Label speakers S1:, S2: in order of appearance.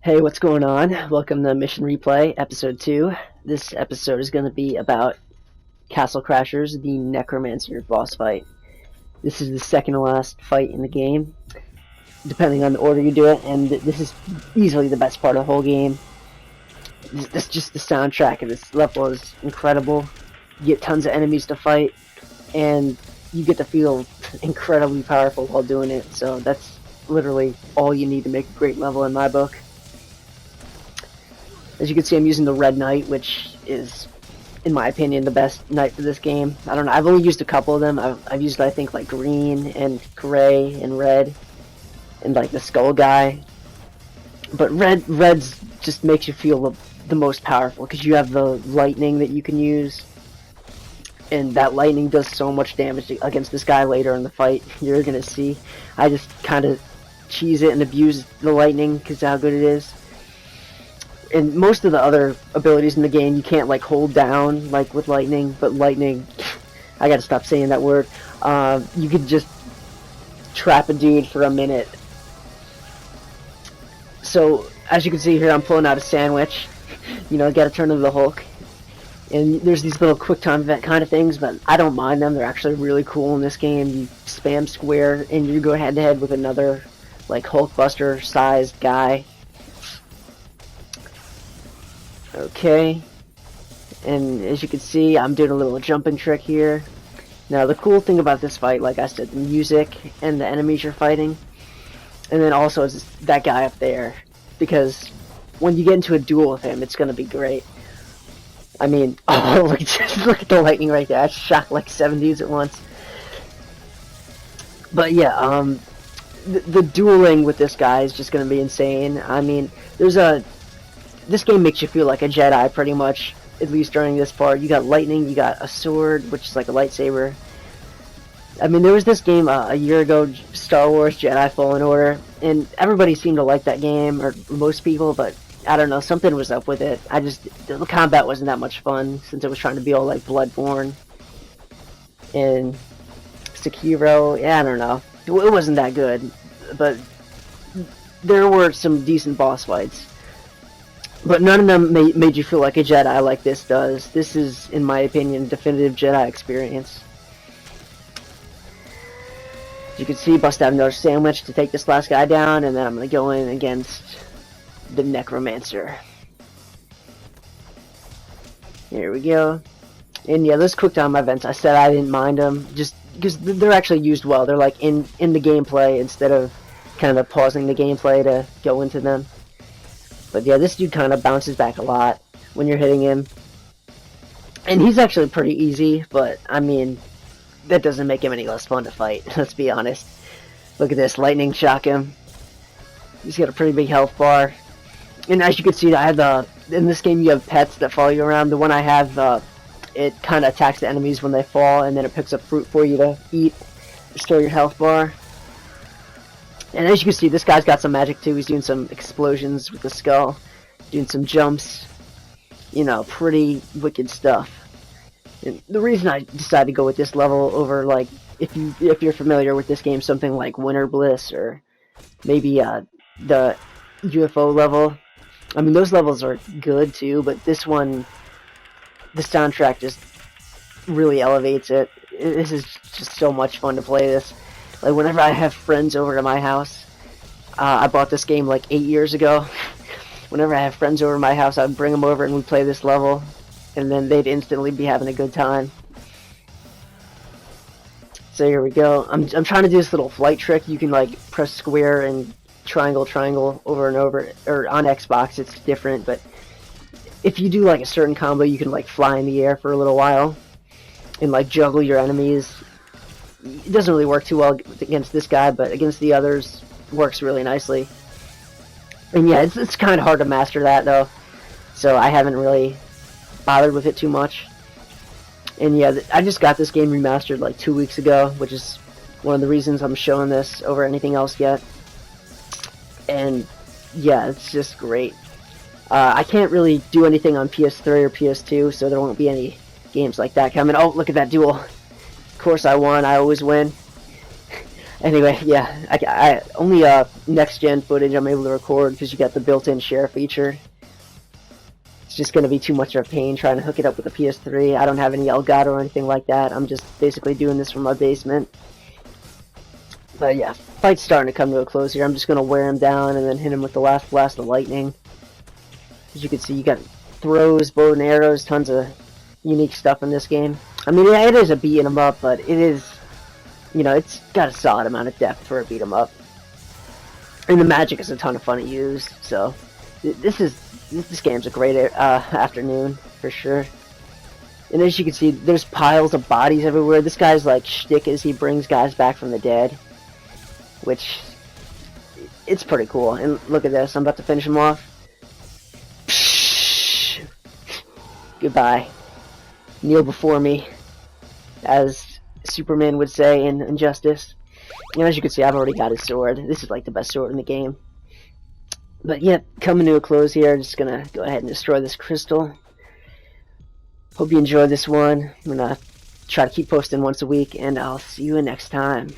S1: Hey, what's going on? Welcome to Mission Replay, Episode 2. This episode is going to be about Castle Crashers, the Necromancer boss fight. This is the second to last fight in the game, depending on the order you do it, and this is easily the best part of the whole game. Just the soundtrack of this level is incredible. You get tons of enemies to fight, and you get to feel incredibly powerful while doing it, so that's literally all you need to make a great level in my book. As you can see, I'm using the Red Knight, which is, in my opinion, the best knight for this game. I don't know, I've only used a couple of them. I've used, I think, like green and gray and red and like the skull guy. But red's just makes you feel the most powerful because you have the lightning that you can use. And that lightning does so much damage against this guy later in the fight. You're going to see. I just kind of cheese it and abuse the lightning because of how good it is. And most of the other abilities in the game you can't like hold down like with lightning, but lightning, I gotta stop saying that word. You could just trap a dude for a minute. So as you can see here, I'm pulling out a sandwich. You know, gotta turn into the Hulk. And there's these little quick time event kind of things, but I don't mind them. They're actually really cool in this game. You spam square and you go head to head with another like Hulkbuster sized guy. Okay, and as you can see, I'm doing a little jumping trick here. Now, the cool thing about this fight, like I said, the music and the enemies you're fighting, and then also is that guy up there, because when you get into a duel with him, it's going to be great. I mean, oh, look at the lightning right there. I shot like 7 dudes at once. But yeah, the dueling with this guy is just going to be insane. I mean, this game makes you feel like a Jedi, pretty much, at least during this part. You got lightning, you got a sword, which is like a lightsaber. I mean, there was this game a year ago, Star Wars Jedi Fallen Order, and everybody seemed to like that game, or most people, but I don't know, something was up with it. The combat wasn't that much fun, since it was trying to be all like Bloodborne. And Sekiro, yeah, I don't know. It wasn't that good, but there were some decent boss fights. But none of them made you feel like a Jedi like this does. This is, in my opinion, a definitive Jedi experience. As you can see, bust out another sandwich to take this last guy down, and then I'm going to go in against the Necromancer. Here we go. And yeah, those quick time events, I said I didn't mind them, just because they're actually used well. They're like in the gameplay instead of kind of pausing the gameplay to go into them. But yeah, this dude kind of bounces back a lot when you're hitting him. And he's actually pretty easy, but I mean, that doesn't make him any less fun to fight, let's be honest. Look at this, lightning shock him. He's got a pretty big health bar. And as you can see, I have in this game you have pets that follow you around. The one I have, it kind of attacks the enemies when they fall, and then it picks up fruit for you to eat, restore your health bar. And as you can see, this guy's got some magic too. He's doing some explosions with the skull, doing some jumps. You know, pretty wicked stuff. And the reason I decided to go with this level over, like, if you're familiar with this game, something like Winter Bliss or maybe the UFO level. I mean, those levels are good too, but this one, the soundtrack just really elevates it. This is just so much fun to play this. Like, whenever I have friends over to my house, I bought this game like 8 years ago. Whenever I have friends over to my house, I'd bring them over and we'd play this level, and then they'd instantly be having a good time. So here we go. I'm trying to do this little flight trick. You can like press square and triangle over and over, or on Xbox it's different, but if you do like a certain combo, you can like fly in the air for a little while and like juggle your enemies. It doesn't really work too well against this guy, but against the others, works really nicely. And yeah, it's kind of hard to master that though, so I haven't really bothered with it too much. And yeah, I just got this game remastered like 2 weeks ago, which is one of the reasons I'm showing this over anything else yet. And yeah, it's just great. I can't really do anything on PS3 or PS2, so there won't be any games like that coming. Oh, look at that duel. Of course I won. I always win. Anyway, yeah, I only next gen footage I'm able to record because you got the built-in share feature. It's just going to be too much of a pain trying to hook it up with the PS3. I don't have any Elgato or anything like that. I'm just basically doing this from my basement. But yeah, fight's starting to come to a close here. I'm just going to wear him down and then hit him with the last blast of lightning. As you can see, you got throws, bow and arrows, tons of unique stuff in this game. I mean, yeah, it is a beat 'em up, but it is, you know, it's got a solid amount of depth for a beat 'em up. And the magic is a ton of fun to use, so this game's a great afternoon for sure. And as you can see, there's piles of bodies everywhere. This guy's like shtick is he brings guys back from the dead, which it's pretty cool. And look at this, I'm about to finish him off. Goodbye. Kneel before me, as Superman would say in Injustice. You know, as you can see, I've already got his sword. This is like the best sword in the game. But yeah, coming to a close here. I'm just gonna go ahead and destroy this crystal. Hope you enjoyed this one. I'm gonna try to keep posting once a week, and I'll see you next time.